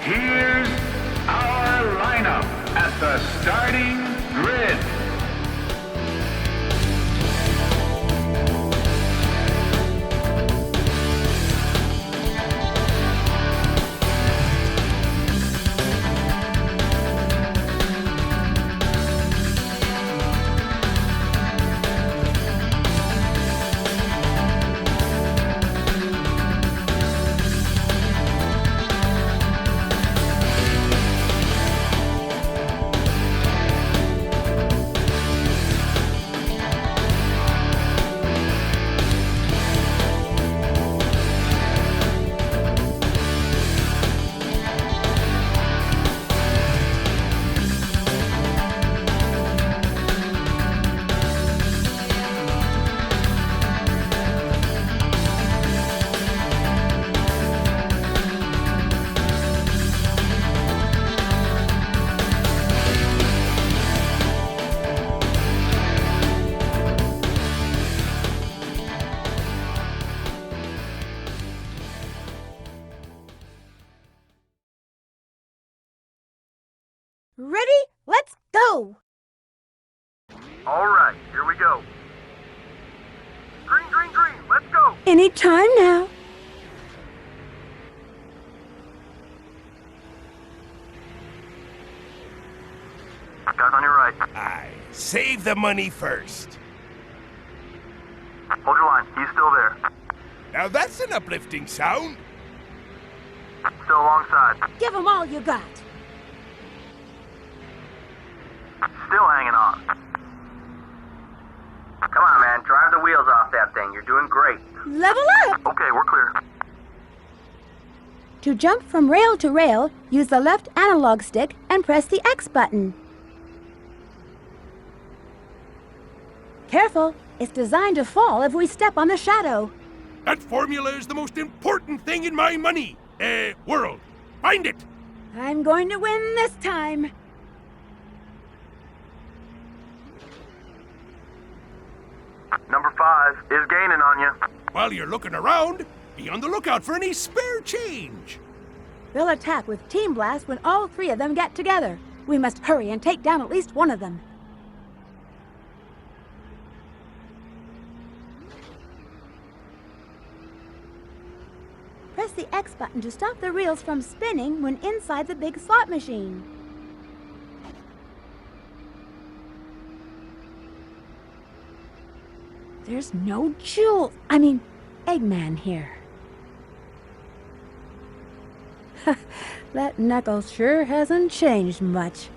Here's our lineup at the starting grid. Ready? Let's go! All right, here we go. Green, green, green, let's go! Anytime now. Guys on your right. Aye, save the money first. Hold your line, he's still there. Now that's an uplifting sound. Still alongside. Give 'em all you got. Still hanging on. Come on, man, drive the wheels off that thing. You're doing great. Level up! Okay, we're clear. To jump from rail to rail, use the left analog stick and press the X button. Careful, it's designed to fall if we step on the shadow. That formula is the most important thing in my money. World. Find it! I'm going to win this time. Number 5 is gaining on you. While you're looking around, be on the lookout for any spare change. They'll attack with Team Blast when all three of them get together. We must hurry and take down at least one of them. Press the X button to stop the reels from spinning when inside the big slot machine. There's no Eggman here. That Knuckles sure hasn't changed much.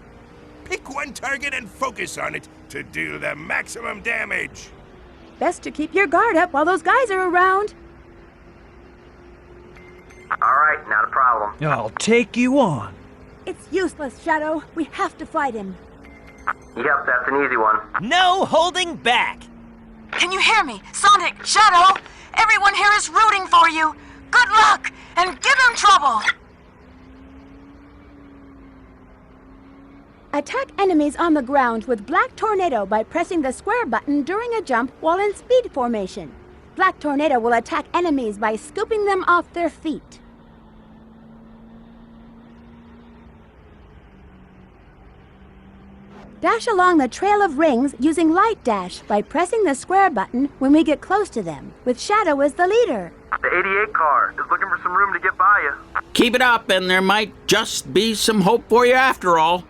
Pick one target and focus on it to do the maximum damage. Best to keep your guard up while those guys are around. All right, not a problem. I'll take you on. It's useless, Shadow. We have to fight him. Yep, that's an easy one. No holding back! Can you hear me? Sonic, Shadow, everyone here is rooting for you. Good luck, and give him trouble. Attack enemies on the ground with Black Tornado by pressing the square button during a jump while in speed formation. Black Tornado will attack enemies by scooping them off their feet. Dash along the trail of rings using Light Dash by pressing the square button when we get close to them, with Shadow as the leader. The 88 car is looking for some room to get by you. Keep it up, and there might just be some hope for you after all.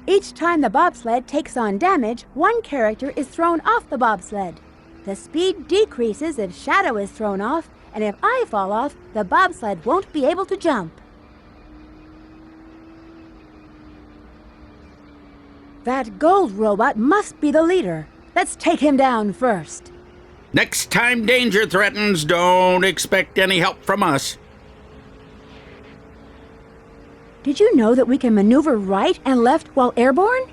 Each time the bobsled takes on damage, one character is thrown off the bobsled. The speed decreases if Shadow is thrown off, and if I fall off, the bobsled won't be able to jump. That gold robot must be the leader. Let's take him down first. Next time danger threatens, don't expect any help from us. Did you know that we can maneuver right and left while airborne?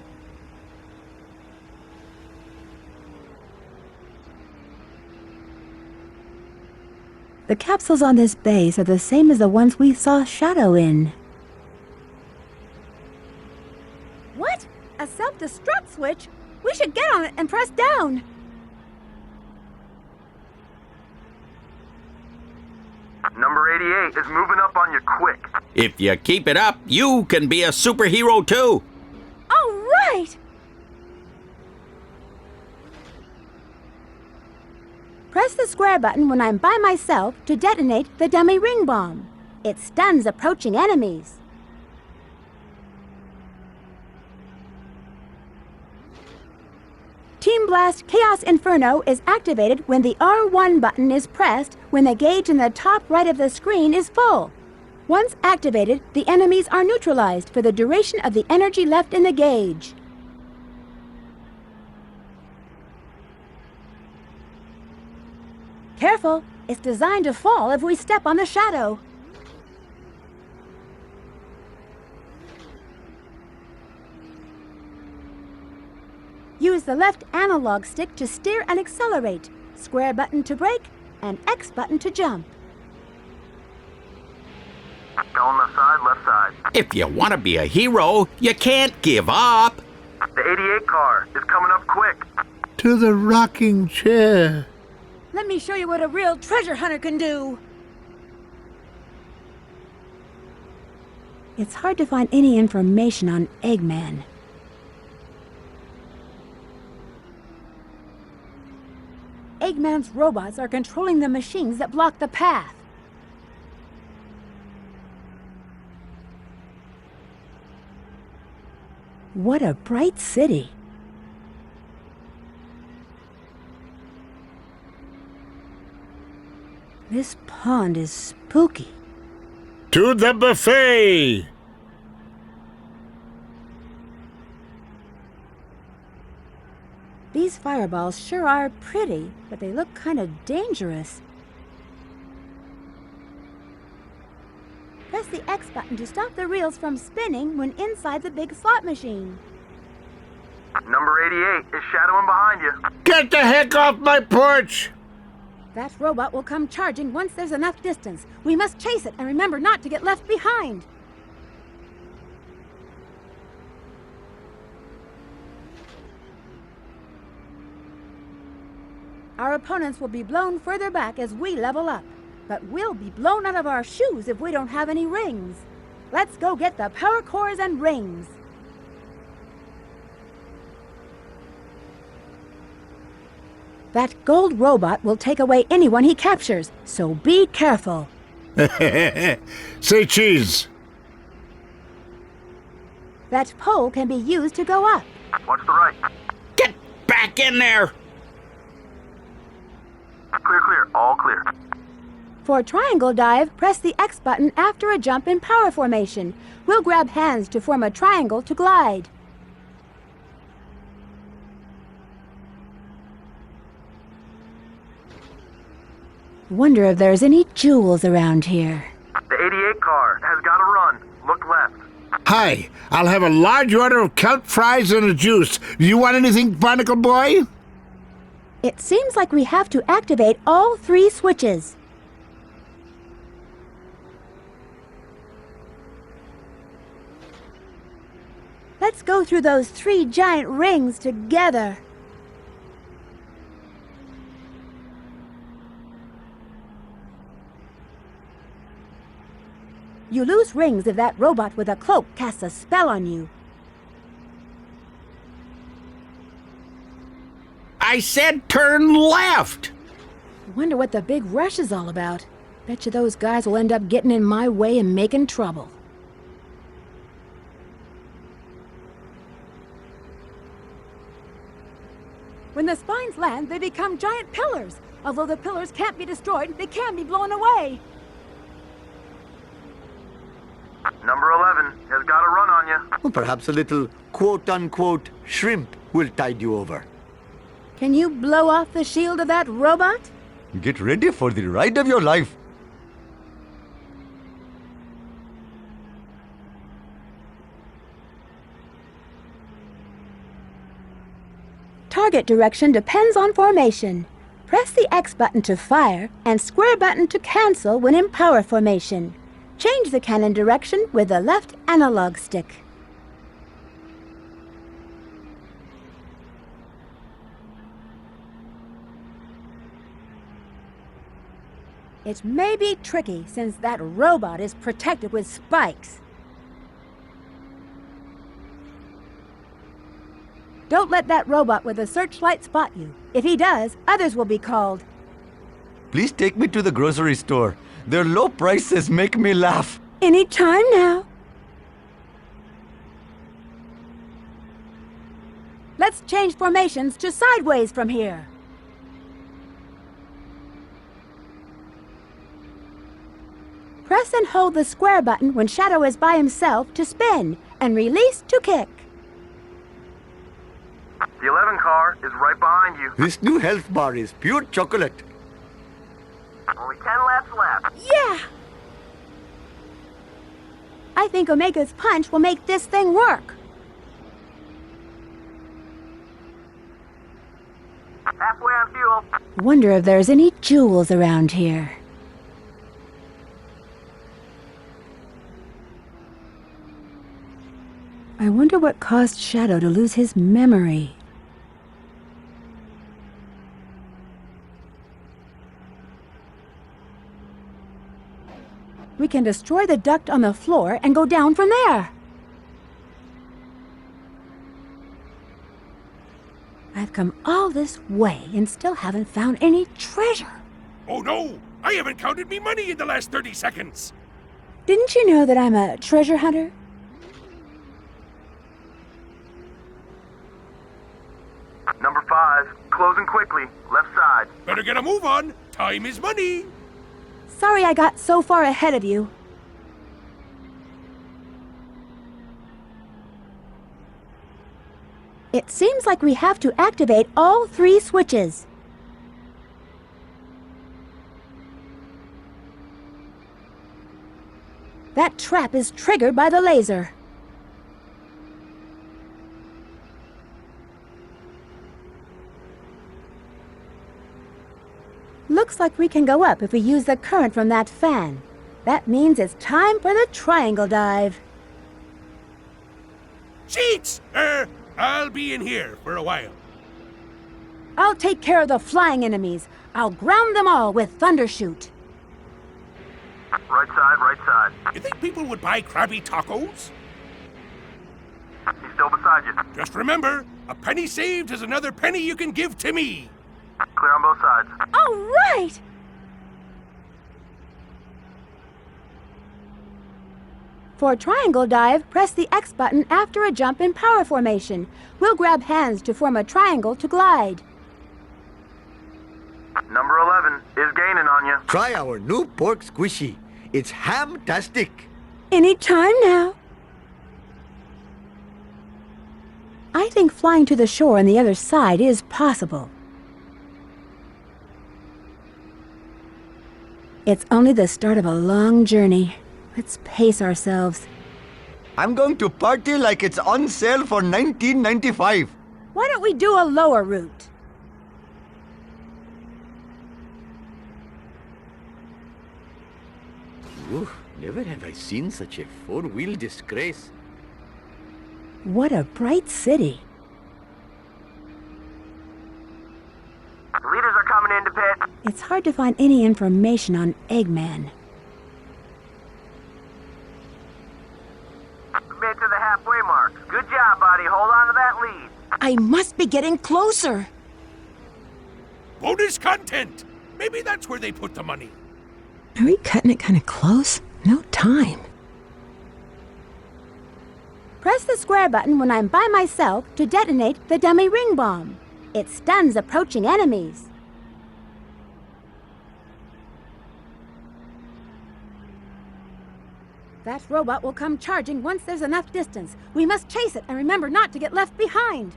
The capsules on this base are the same as the ones we saw Shadow in. What? A self-destruct switch? We should get on it and press down. Number 88 is moving up on you quick. If you keep it up, you can be a superhero too. All right! Press the square button when I'm by myself to detonate the dummy ring bomb. It stuns approaching enemies. Team Blast Chaos Inferno is activated when the R1 button is pressed when the gauge in the top right of the screen is full. Once activated, the enemies are neutralized for the duration of the energy left in the gauge. Careful, it's designed to fall if we step on the shadow. Use the left analog stick to steer and accelerate, square button to brake, and X button to jump. Go on left side. If you want to be a hero, you can't give up. The 88 car is coming up quick. To the rocking chair. Let me show you what a real treasure hunter can do. It's hard to find any information on Eggman. Eggman's robots are controlling the machines that block the path. What a bright city. This pond is spooky. To the buffet! These fireballs sure are pretty, but they look kind of dangerous. Press the X button to stop the reels from spinning when inside the big slot machine. Number 88 is shadowing behind you. Get the heck off my porch! That robot will come charging once there's enough distance. We must chase it and remember not to get left behind. Our opponents will be blown further back as we level up. But we'll be blown out of our shoes if we don't have any rings. Let's go get the power cores and rings. That gold robot will take away anyone he captures, so be careful. Say cheese. That pole can be used to go up. Watch the right. Get back in there! Clear, all clear. For a triangle dive, press the X button after a jump in power formation. We'll grab hands to form a triangle to glide. Wonder if there's any jewels around here. The 88 car has got to run. Look left. Hi, I'll have a large order of kelp fries and a juice. Do you want anything, Barnacle Boy? It seems like we have to activate all 3 switches. Let's go through those 3 giant rings together. You lose rings if that robot with a cloak casts a spell on you. I said turn left! Wonder what the big rush is all about. Bet you those guys will end up getting in my way and making trouble. When the spines land, they become giant pillars. Although the pillars can't be destroyed, they can be blown away. Number 11 has got to run on you. Well, perhaps a little quote-unquote shrimp will tide you over. Can you blow off the shield of that robot? Get ready for the ride of your life. Target direction depends on formation. Press the X button to fire and square button to cancel when in power formation. Change the cannon direction with the left analog stick. It may be tricky since that robot is protected with spikes. Don't let that robot with a searchlight spot you. If he does, others will be called. Please take me to the grocery store. Their low prices make me laugh. Any time now. Let's change formations to sideways from here. Press and hold the square button when Shadow is by himself to spin, and release to kick. The 11 car is right behind you. This new health bar is pure chocolate. Only 10 laps left. Yeah! I think Omega's punch will make this thing work. Halfway on fuel. Wonder if there's any jewels around here. I wonder what caused Shadow to lose his memory. We can destroy the duct on the floor and go down from there. I've come all this way and still haven't found any treasure. Oh no! I haven't counted me money in the last 30 seconds! Didn't you know that I'm a treasure hunter? Number 5, closing quickly, left side. Better get a move on! Time is money! Sorry I got so far ahead of you. It seems like we have to activate all 3 switches. That trap is triggered by the laser. Looks like we can go up if we use the current from that fan. That means it's time for the triangle dive. Cheats! I'll be in here for a while. I'll take care of the flying enemies. I'll ground them all with Thundershoot. Right side, right side. You think people would buy Krabby Tacos? He's still beside you. Just remember, a penny saved is another penny you can give to me. Clear on both sides. All right! For triangle dive, press the X button after a jump in power formation. We'll grab hands to form a triangle to glide. Number 11 is gaining on you. Try our new pork squishy. It's ham-tastic. Any time now. I think flying to the shore on the other side is possible. It's only the start of a long journey. Let's pace ourselves. I'm going to party like it's on sale for $19.95. Why don't we do a lower route? Ooh, never have I seen such a four-wheel disgrace. What a bright city. Leaders are coming into pit. It's hard to find any information on Eggman. Made to the halfway mark. Good job, buddy. Hold on to that lead. I must be getting closer. Bonus content! Maybe that's where they put the money. Are we cutting it kind of close? No time. Press the square button when I'm by myself to detonate the dummy ring bomb. It stuns approaching enemies. That robot will come charging once there's enough distance. We must chase it and remember not to get left behind.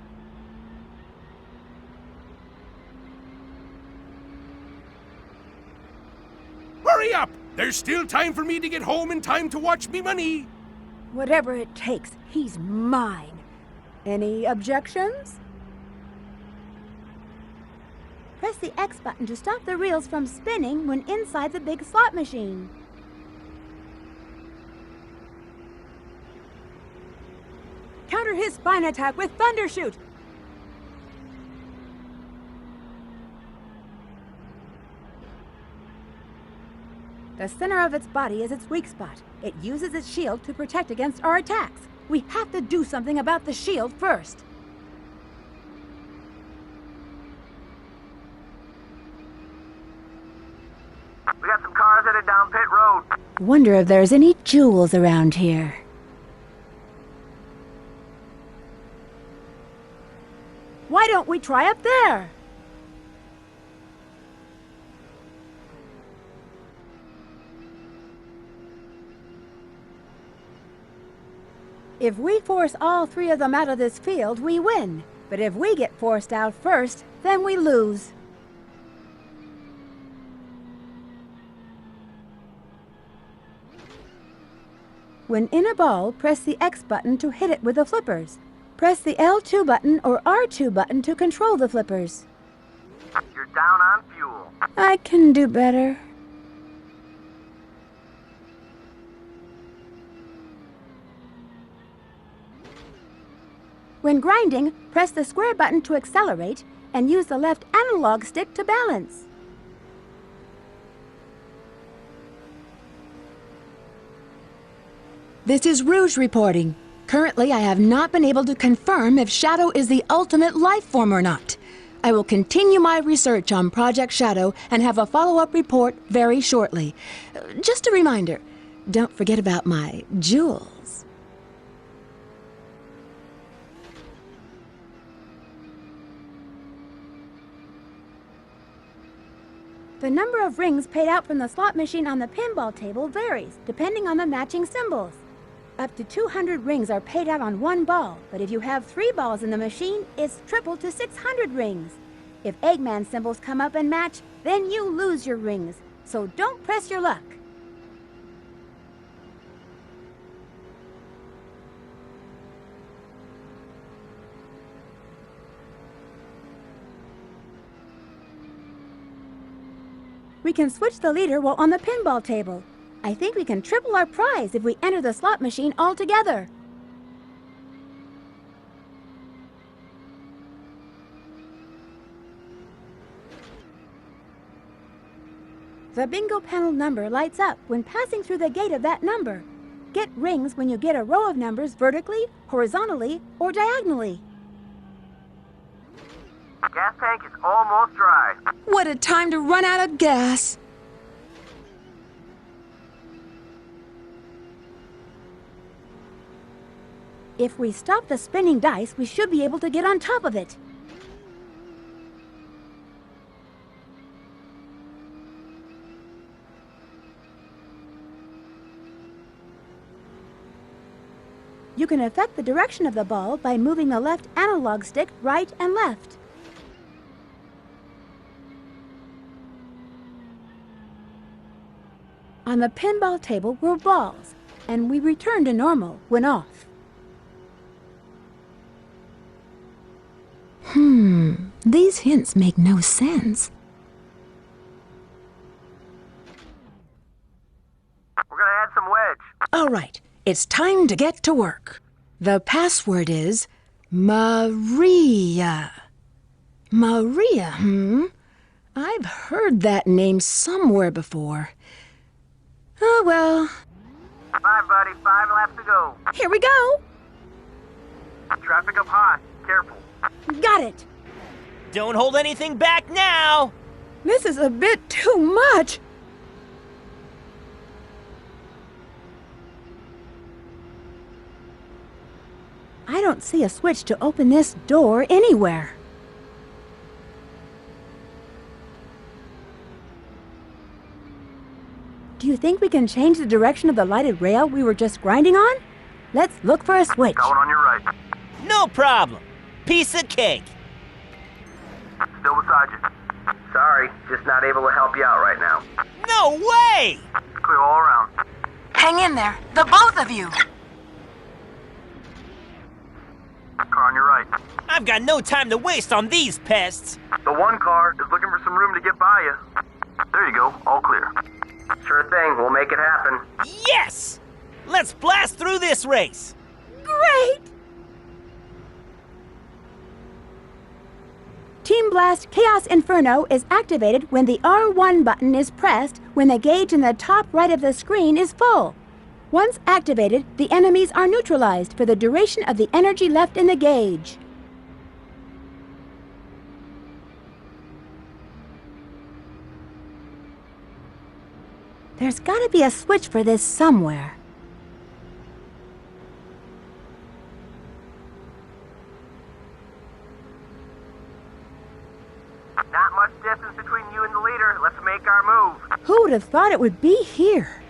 Hurry up! There's still time for me to get home in time to watch me money. Whatever it takes, he's mine. Any objections? Press the X button to stop the reels from spinning when inside the big slot machine. Counter his spine attack with Thundershoot! The center of its body is its weak spot. It uses its shield to protect against our attacks. We have to do something about the shield first. We got some cars headed down pit road. Wonder if there's any jewels around here. Why don't we try up there? If we force all three of them out of this field, we win. But if we get forced out first, then we lose. When in a ball, press the X button to hit it with the flippers. Press the L2 button or R2 button to control the flippers. You're down on fuel. I can do better. When grinding, press the square button to accelerate and use the left analog stick to balance. This is Rouge reporting. Currently, I have not been able to confirm if Shadow is the ultimate life form or not. I will continue my research on Project Shadow and have a follow-up report very shortly. Just a reminder, don't forget about my jewels. The number of rings paid out from the slot machine on the pinball table varies, depending on the matching symbols. Up to 200 rings are paid out on one ball, but if you have 3 balls in the machine, it's tripled to 600 rings. If Eggman symbols come up and match, then you lose your rings, so don't press your luck. We can switch the leader while on the pinball table. I think we can triple our prize if we enter the slot machine all together. The bingo panel number lights up when passing through the gate of that number. Get rings when you get a row of numbers vertically, horizontally, or diagonally. Gas tank is almost dry. What a time to run out of gas! If we stop the spinning dice, we should be able to get on top of it. You can affect the direction of the ball by moving the left analog stick right and left. On the pinball table were balls, and we return to normal when off. These hints make no sense. We're gonna add some wedge. All right, it's time to get to work. The password is Maria. Maria, I've heard that name somewhere before. Oh, well. Bye, buddy. 5 laps to go. Here we go! Traffic up high. Careful. Got it! Don't hold anything back now! This is a bit too much! I don't see a switch to open this door anywhere. Do you think we can change the direction of the lighted rail we were just grinding on? Let's look for a switch. Got one on your right. No problem. Piece of cake. Still beside you. Sorry, just not able to help you out right now. No way! It's clear all around. Hang in there, the both of you. Car on your right. I've got no time to waste on these pests. The one car is looking for some room to get by you. There you go, all clear. Sure thing, we'll make it happen. Yes! Let's blast through this race. Great! Team Blast Chaos Inferno is activated when the R1 button is pressed when the gauge in the top right of the screen is full. Once activated, the enemies are neutralized for the duration of the energy left in the gauge. There's gotta be a switch for this somewhere. Not much distance between you and the leader. Let's make our move. Who would have thought it would be here?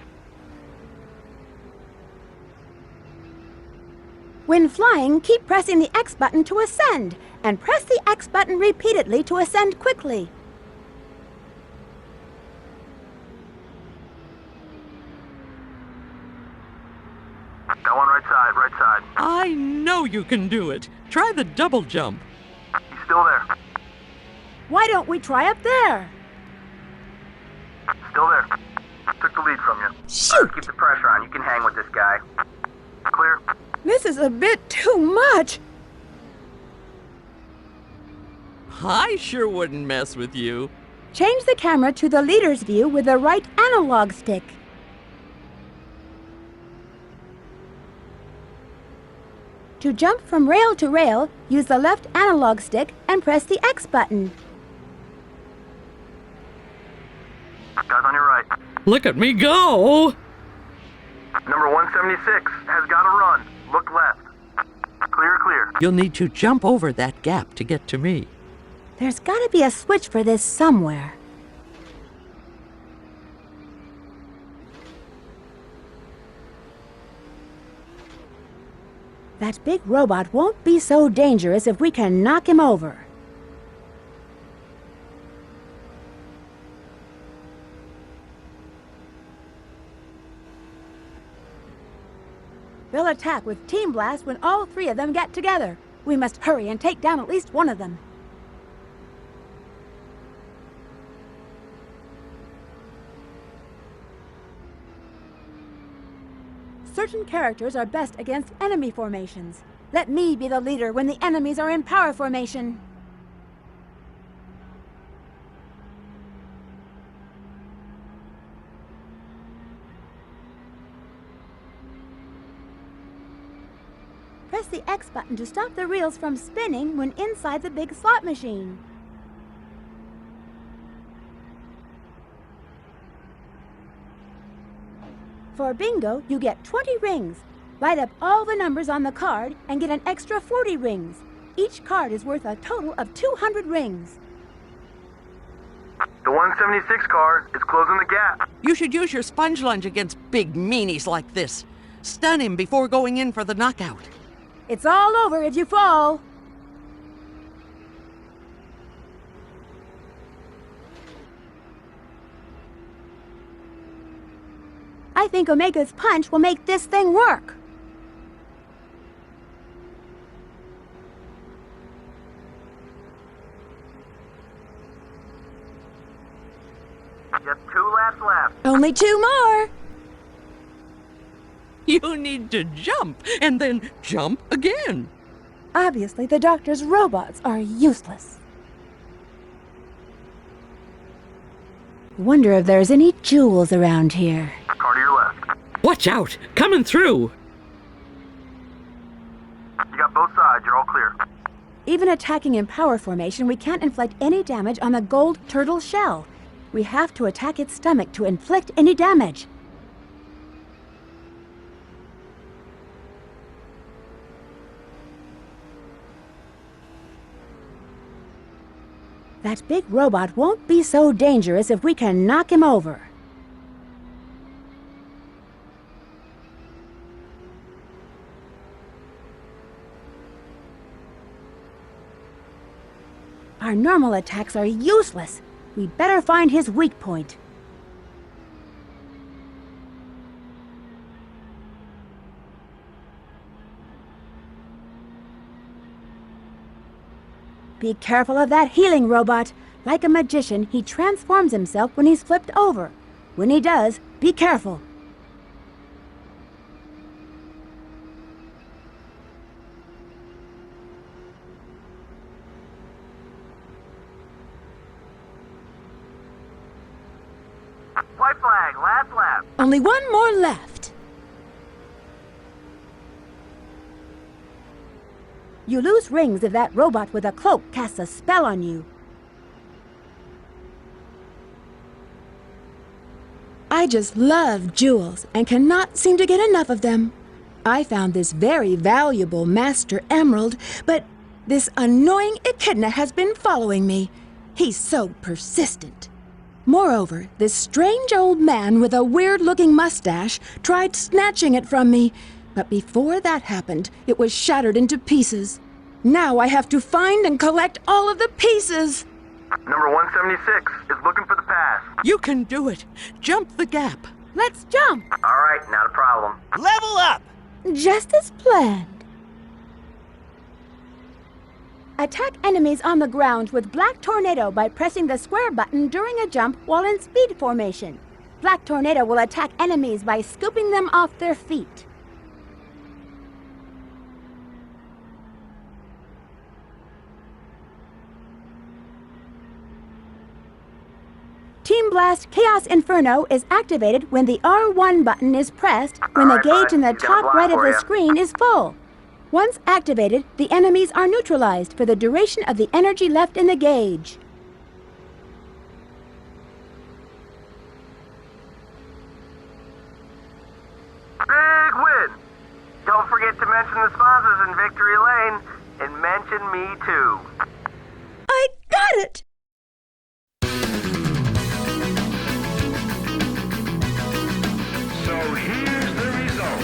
When flying, keep pressing the X button to ascend, and press the X button repeatedly to ascend quickly. Go on right side, right side. I know you can do it. Try the double jump. He's still there. Why don't we try up there? Still there. Took the lead from you. Shoot! Keep the pressure on. You can hang with this guy. Clear. This is a bit too much. I sure wouldn't mess with you. Change the camera to the leader's view with the right analog stick. To jump from rail to rail, use the left analog stick and press the X button. Guys on your right. Look at me go! Number 176 has got to run. Look left. Clear, clear. You'll need to jump over that gap to get to me. There's gotta be a switch for this somewhere. That big robot won't be so dangerous if we can knock him over. They'll attack with Team Blast when all three of them get together. We must hurry and take down at least one of them. Certain characters are best against enemy formations. Let me be the leader when the enemies are in power formation. Press the X button to stop the reels from spinning when inside the big slot machine. For bingo, you get 20 rings. Light up all the numbers on the card and get an extra 40 rings. Each card is worth a total of 200 rings. The 176 car is closing the gap. You should use your sponge lunge against big meanies like this. Stun him before going in for the knockout. It's all over if you fall. I think Omega's punch will make this thing work. Just 2 laps left. Only 2 more. You need to jump and then jump again. Obviously, the doctor's robots are useless. Wonder if there's any jewels around here. Car to your left. Watch out! Coming through! You got both sides. You're all clear. Even attacking in power formation, we can't inflict any damage on the gold turtle shell. We have to attack its stomach to inflict any damage. That big robot won't be so dangerous if we can knock him over. Our normal attacks are useless. We better find his weak point. Be careful of that healing robot. Like a magician, he transforms himself when he's flipped over. When he does, be careful. White flag, last lap. Only one more left. You lose rings if that robot with a cloak casts a spell on you. I just love jewels and cannot seem to get enough of them. I found this very valuable Master Emerald, but this annoying echidna has been following me. He's so persistent. Moreover, this strange old man with a weird-looking mustache tried snatching it from me, but before that happened, it was shattered into pieces. Now I have to find and collect all of the pieces. Number 176 is looking for the pass. You can do it. Jump the gap. Let's jump! All right, not a problem. Level up! Just as planned. Attack enemies on the ground with Black Tornado by pressing the square button during a jump while in speed formation. Black Tornado will attack enemies by scooping them off their feet. Team Blast Chaos Inferno is activated when the R1 button is pressed when the gauge in the top right of the screen is full. Once activated, the enemies are neutralized for the duration of the energy left in the gauge. Big win! Don't forget to mention the sponsors in Victory Lane, and mention me too. I got it! So here's the result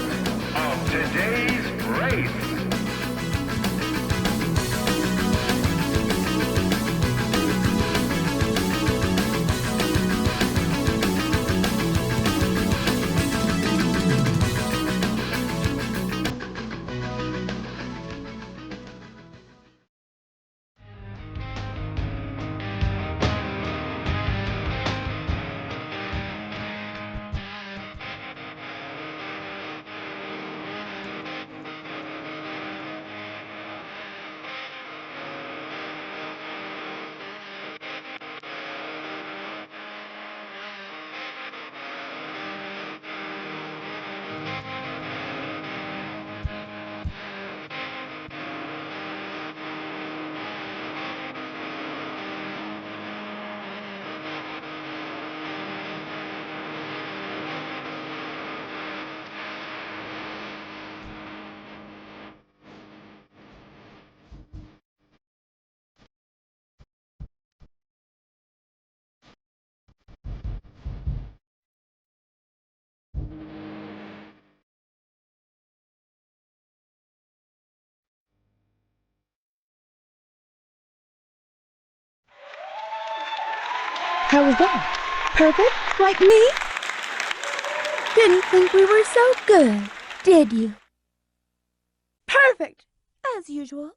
of today's race. How was that? Perfect? Like me? Didn't think we were so good, did you? Perfect! As usual.